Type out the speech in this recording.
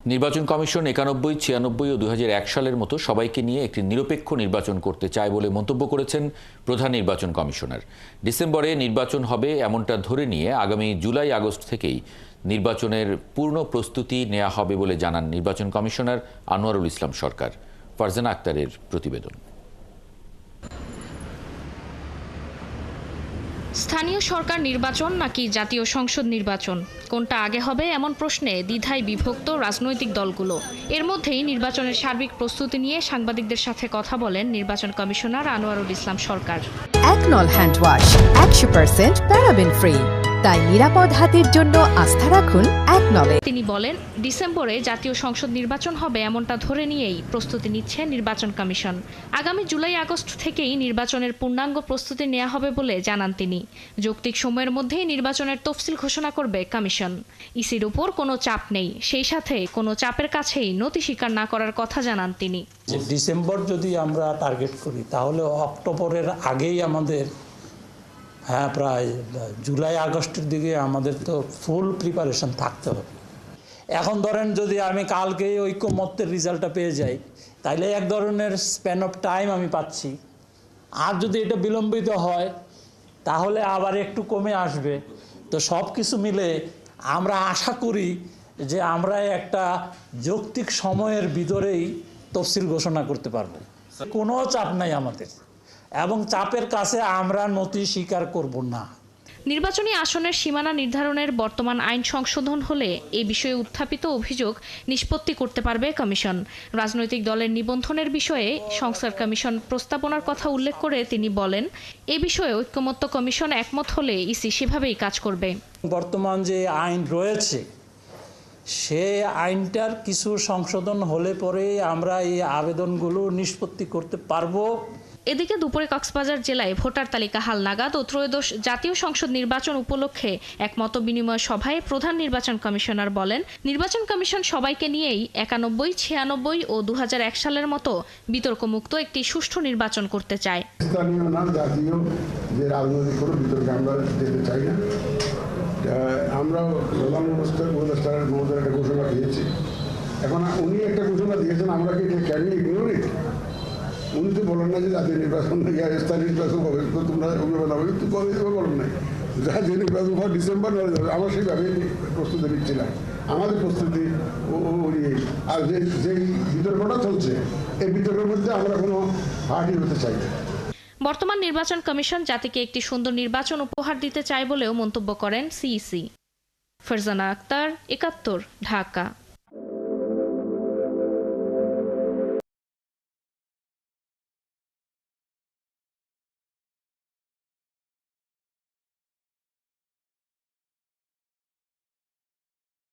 নির্বাচন কমিশন ৯১, ৯৬ ও ২০০১ সালের মতো সবাইকে নিয়ে একটি নিরপেক্ষ নির্বাচন করতে চায় বলে মন্তব্য করেছেন প্রধান নির্বাচন কমিশনার। ডিসেম্বরে নির্বাচন হবে এমনটা ধরে নিয়ে আগামী জুলাই আগস্ট থেকেই নির্বাচনের পূর্ণ প্রস্তুতি নেওয়া হবে বলে জানান নির্বাচন কমিশনার আনোয়ারুল ইসলাম সরকার। ফারজানা আক্তারের প্রতিবেদন। স্থানীয় সরকার নির্বাচন নাকি জাতীয় সংসদ নির্বাচন, কোনটা আগে হবে এমন প্রশ্নে দ্বিধায় বিভক্ত রাজনৈতিক দলগুলো। এর মধ্যেই নির্বাচনের সার্বিক প্রস্তুতি নিয়ে সাংবাদিকদের সাথে কথা বলেন নির্বাচন কমিশনার আনোয়ারুল ইসলাম সরকার। একনল হ্যান্ড ওয়াশ 100% প্যারাবেন ফ্রি, তাই নিরাপদ হাতের জন্য আস্থা রাখুন একনলে। তিনি বলেন, ডিসেম্বরে জাতীয় সংসদ নির্বাচন হবে এমনটা ধরে নিয়েই প্রস্তুতি নিচ্ছে নির্বাচন কমিশন। আগামী জুলাই আগস্ট থেকেই নির্বাচনের পূর্ণাঙ্গ প্রস্তুতি নেওয়া হবে বলে জানান তিনি। যৌক্তিক সময়ের মধ্যেই নির্বাচনের তফসিল ঘোষণা করবে কমিশন। ইসির উপর কোনো চাপ নেই, সেই সাথে কোনো চাপের কাছেই নতি স্বীকার না করার কথা জানান তিনি। ডিসেম্বর যদি আমরা টার্গেট করি তাহলে অক্টোবরের আগেই আমাদের প্রায় জুলাই আগস্টের দিকে আমাদের তো ফুল প্রিপারেশন থাকতে হবে। এখন ধরেন যদি আমি কালকেই ঐক্যমত্যের রেজাল্টটা পেয়ে যাই তাইলে এক ধরনের স্প্যান অফ টাইম আমি পাচ্ছি। আর যদি এটা বিলম্বিত হয় তাহলে আবার একটু কমে আসবে। তো সব কিছু মিলে আমরা আশা করি যে আমরা একটা যৌক্তিক সময়ের ভিতরেই তফসিল ঘোষণা করতে পারবো। কোনো চাপ নাই আমাদের, এবং চাপের কাছে আমরা নতি স্বীকার করব না। নির্বাচনী আসনের সীমানা নির্ধারণের বর্তমান আইন সংশোধন হলে এই বিষয়ে উত্থাপিত অভিযোগ নিষ্পত্তি করতে পারবে কমিশন। রাজনৈতিক দলের নিবন্ধনের বিষয়ে সংস্কার কমিশন প্রস্তাবনার কথা উল্লেখ করে তিনি বলেন, এ বিষয়ে ঐক্যমত্য কমিশন একমত হলে ইসি সেভাবেই কাজ করবে। বর্তমান যে আইন রয়েছে সে আইনটার কিছু সংশোধন হলে পরে আমরা এই আবেদনগুলো নিষ্পত্তি করতে পারবো। এদিকে দুপুরে কক্সবাজার জেলায় ভোটার তালিকা হালনাগাদ ও ত্রয়োদশ জাতীয় সংসদ নির্বাচন উপলক্ষে এক মত বিনিময় সভায় প্রধান নির্বাচন কমিশনার বলেন, নির্বাচন কমিশন সবাইকে নিয়েই ৯১, ৯৬ ও ২০০১ সালের মতো বিতর্কমুক্ত একটি সুষ্ঠু নির্বাচন করতে চায়। স্থানীয় না জাতীয় যে রাজনৈতিক কোনো বিতর্কে আমরা যেতে চাই না। আমরা প্রধান উপদেষ্টার মহোদয় একটা ঘোষণা দিয়েছি। এখন উনি একটা ঘোষণা দিয়েছেন, আমরা কি ক্যান ইউ ইগনোর ইট? উনি তো বলেন না যে জাতীয় নির্বাচন স্থানীয় নির্বাচন হবে, তো তোমরা তো বলেন নাই জাতীয় নির্বাচন ডিসেম্বর হয়ে যাবে। আমরা সেইভাবে প্রস্তুতি নিচ্ছিলাম, আমাদের প্রস্তুতি আর যেই বিতর্কটা চলছে এই বিতর্কের মধ্যে আমরা কোনো পার্টি হতে চাই না। বর্তমান নির্বাচন কমিশন জাতিকে একটি সুন্দর নির্বাচন উপহার দিতে চায় বলেও মন্তব্য করেন সিইসি। ফারজানা আক্তার, ৭১, ঢাকা।